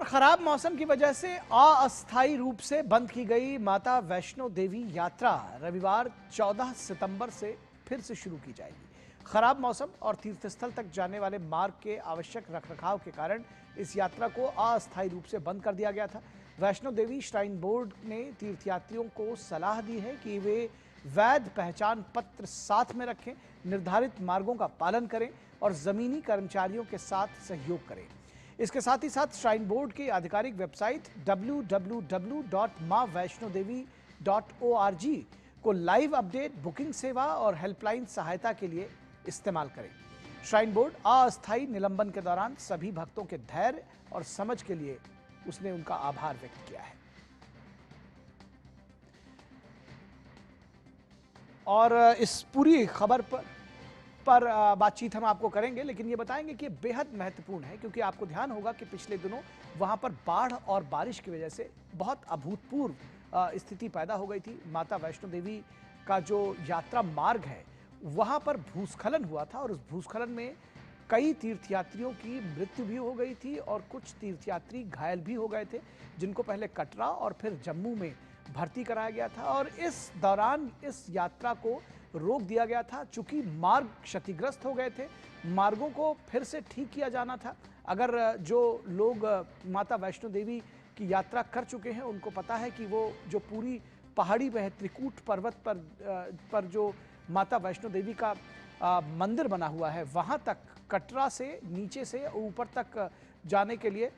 और खराब मौसम की वजह से अस्थायी रूप से बंद की गई माता वैष्णो देवी यात्रा रविवार 14 सितंबर से फिर से शुरू की जाएगी। खराब मौसम और तीर्थस्थल तक जाने वाले मार्ग के आवश्यक रखरखाव के कारण इस यात्रा को अस्थायी रूप से बंद कर दिया गया था। वैष्णो देवी श्राइन बोर्ड ने तीर्थयात्रियों को सलाह दी है कि वे वैध पहचान पत्र साथ में रखें, निर्धारित मार्गों का पालन करें और जमीनी कर्मचारियों के साथ सहयोग करें। इसके साथ ही साथ श्राइन बोर्ड की आधिकारिक वेबसाइट www.maavaishnodevi.org को लाइव अपडेट, बुकिंग सेवा और हेल्पलाइन सहायता के लिए इस्तेमाल करें। श्राइन बोर्ड अस्थायी निलंबन के दौरान सभी भक्तों के धैर्य और समझ के लिए उसने उनका आभार व्यक्त किया है। और इस पूरी खबर पर बातचीत हम आपको करेंगे, लेकिन ये बताएंगे कि बेहद महत्वपूर्ण है क्योंकि आपको ध्यान होगा कि पिछले दिनों वहां पर बाढ़ और बारिश की वजह से बहुत अभूतपूर्व स्थिति पैदा हो गई थी। माता वैष्णो देवी का जो यात्रा मार्ग है वहां पर भूस्खलन हुआ था और उस भूस्खलन में कई तीर्थयात्रियों की मृत्यु भी हो गई थी और कुछ तीर्थयात्री घायल भी हो गए थे, जिनको पहले कटरा और फिर जम्मू में भर्ती कराया गया था। और इस दौरान इस यात्रा को रोक दिया गया था चूंकि मार्ग क्षतिग्रस्त हो गए थे। मार्गों को फिर से ठीक किया जाना था। अगर जो लोग माता वैष्णो देवी की यात्रा कर चुके हैं उनको पता है कि वो जो पूरी पहाड़ी में त्रिकूट पर्वत पर जो माता वैष्णो देवी का मंदिर बना हुआ है, वहां तक कटरा से नीचे से ऊपर तक जाने के लिए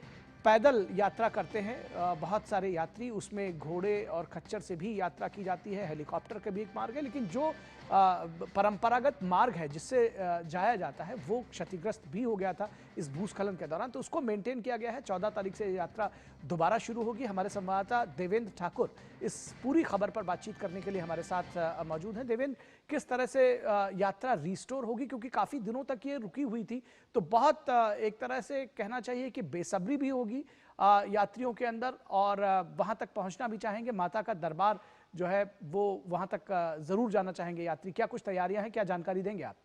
पैदल यात्रा करते हैं बहुत सारे यात्री। उसमें घोड़े और खच्चर से भी यात्रा की जाती है, हेलीकॉप्टर का भी एक मार्ग है, लेकिन जो परंपरागत मार्ग है जिससे जाया जाता है वो क्षतिग्रस्त भी हो गया था इस भूस्खलन के दौरान, तो उसको मेंटेन किया गया है। 14 तारीख से यात्रा दोबारा शुरू होगी। हमारे संवाददाता देवेंद्र ठाकुर इस पूरी खबर पर बातचीत करने के लिए हमारे साथ मौजूद हैं। देवेंद्र, किस तरह से यात्रा रिस्टोर होगी, क्योंकि काफी दिनों तक ये रुकी हुई थी, तो बहुत एक तरह से कहना चाहिए कि बेसब्री भी होगी यात्रियों के अंदर और वहां तक पहुंचना भी चाहेंगे। माता का दरबार जो है वो वहां तक जरूर जाना चाहेंगे यात्री। क्या कुछ तैयारियां हैं, क्या जानकारी देंगे आप?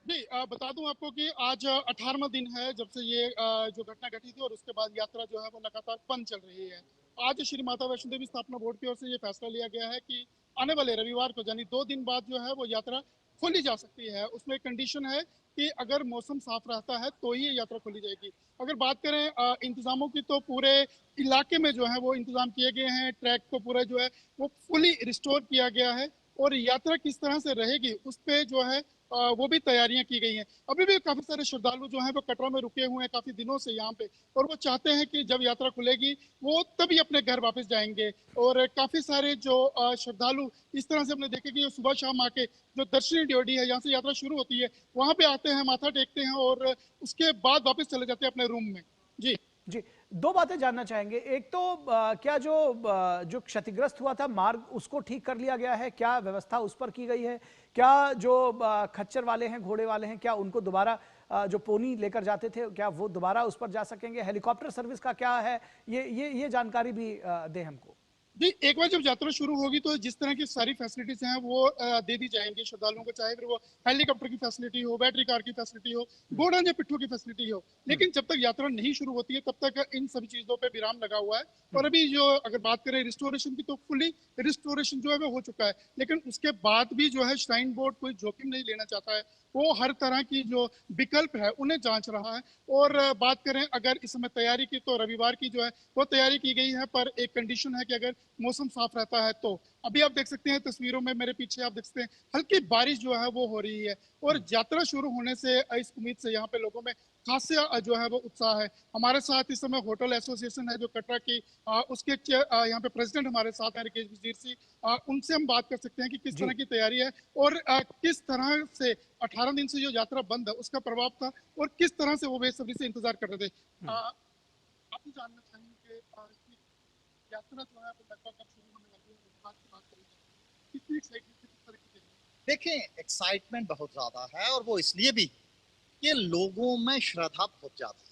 जी, बता दूं आपको कि आज 18वां दिन है जब से ये जो घटना घटी थी और उसके बाद यात्रा जो है वो लगातार बंद चल रही है। आज श्री माता वैष्णो देवी स्थापना बोर्ड की ओर से ये फैसला लिया गया है कि आने वाले रविवार को यानी 2 दिन बाद जो है वो यात्रा खोली जा सकती है। उसमें एक कंडीशन है कि अगर मौसम साफ रहता है तो ही ये यात्रा खोली जाएगी। अगर बात करें इंतजामों की, तो पूरे इलाके में जो है वो इंतजाम किए गए हैं। ट्रैक को पूरा जो है वो फुली रिस्टोर किया गया है और यात्रा किस तरह से रहेगी उस पर जो है वो भी तैयारियां की गई हैं। अभी भी काफी सारे श्रद्धालु जो हैं वो कटरा में रुके हुए हैं काफी दिनों से यहाँ पे, और वो चाहते हैं कि जब यात्रा खुलेगी वो तभी अपने घर वापस जाएंगे। और काफी सारे जो श्रद्धालु इस तरह से हमने देखे कि सुबह शाम आके जो दर्शनी ड्योढ़ी है, यहाँ से यात्रा शुरू होती है, वहां पे आते हैं, माथा टेकते हैं और उसके बाद वापस चले जाते हैं अपने रूम में। जी जी, दो बातें जानना चाहेंगे। एक तो क्या जो क्षतिग्रस्त हुआ था मार्ग, उसको ठीक कर लिया गया है? क्या व्यवस्था उस पर की गई है? क्या जो खच्चर वाले हैं, घोड़े वाले हैं, क्या उनको दोबारा जो पोनी लेकर जाते थे, क्या वो दोबारा उस पर जा सकेंगे? हेलीकॉप्टर सर्विस का क्या है? ये जानकारी भी दें हमको। जी, एक बार जब यात्रा शुरू होगी तो जिस तरह की सारी फैसिलिटीज हैं वो दे दी जाएंगी श्रद्धालुओं को, चाहे फिर वो हेलीकॉप्टर की फैसिलिटी हो, बैटरी कार की फैसिलिटी हो, घोड़ा या पिट्ठू की फैसिलिटी हो। लेकिन जब तक यात्रा नहीं शुरू होती है तब तक इन सभी चीजों पे विराम लगा हुआ है। और अभी जो अगर बात करें रिस्टोरेशन की, तो फुली रिस्टोरेशन जो है वो हो चुका है। लेकिन उसके बाद भी जो है श्राइन बोर्ड कोई जोखिम नहीं लेना चाहता है, वो हर तरह की जो विकल्प है उन्हें जांच रहा है। और बात करें अगर इस समय तैयारी की, तो रविवार की जो है वो तैयारी की गई है, पर एक कंडीशन है कि अगर मौसम साफ रहता है तो। अभी आप देख सकते हैं तस्वीरों में, मेरे पीछे आप देख सकते हैं हल्की बारिश जो है वो हो रही है। और यात्रा शुरू होने से इस उम्मीद से यहाँ पे लोगों में खासा जो है वो उत्साह है। हमारे साथ इस समय होटल एसोसिएशन है जो कटरा की, उसके यहाँ पे प्रेसिडेंट हमारे साथ हैं राकेश वजीर जी। उनसे हम बात कर सकते हैं कि किस तरह जी, की तैयारी है और किस तरह से 18 दिन से जो यात्रा बंद है उसका प्रभाव था और किस तरह से वो बेसब्री से इंतजार कर रहे थे। आप भी जानना चाहेंगे कि यात्रा जो है वो लगभग कब शुरू होने वाली है, इस बात की बात करेंगे। कितनी एक्साइटमेंट किस तरह की तैयारी? देखें, एक्साइटमेंट बहुत ज्यादा है और वो इसलिए भी कि लोगों में श्रद्धा बहुत ज्यादा है।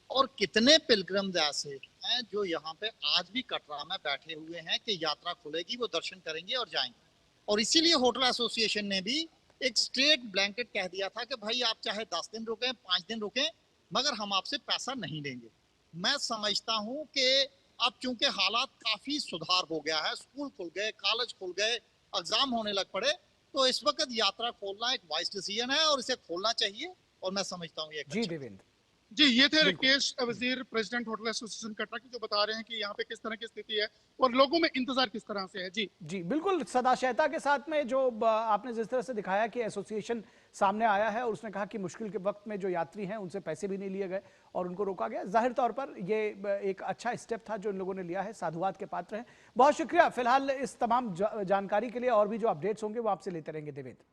और कितने पिलग्रिम्स ऐसे हैं जो यहाँ पे आज भी कटरा में बैठे हुए हैं कि यात्रा खुलेगी वो दर्शन करेंगे और जाएंगे। और इसीलिए होटल एसोसिएशन ने भी एक स्ट्रेट ब्लैंकेट कह दिया था कि भाई आप चाहे 10 दिन रुकें, 5 दिन रुकें, मगर हम आपसे पैसा नहीं लेंगे। मैं समझता हूं कि अब चूंकि हालात काफी सुधार हो गया है, स्कूल खुल गए, कॉलेज खुल गए, एग्जाम होने लग पड़े, तो इस वक्त यात्रा खोलना एक वाइज डिसीजन है और इसे खोलना चाहिए। और मैं समझता हूँ ये एक जी अच्छा देवेंद्र, जी, ये थे बिल्कुल। राकेश वजीर, प्रेसिडेंट होटल एसोसिएशन कटरा की, जो बता रहे हैं कि यहाँ पे किस तरह की स्थिति है और लोगों में इंतजार किस तरह से है। जी जी बिल्कुल, सदाशयता के साथ में जो आपने जिस तरह से दिखाया कि एसोसिएशन सामने आया है और उसने कहा कि मुश्किल के वक्त में जो यात्री हैं उनसे पैसे भी नहीं लिए गए और उनको रोका गया, जाहिर तौर पर ये एक अच्छा स्टेप था जो इन लोगों ने लिया है, साधुवाद के पात्र हैं। बहुत शुक्रिया फिलहाल इस तमाम जानकारी के लिए, और भी जो अपडेट्स होंगे वो आपसे लेते रहेंगे देवेंद्र।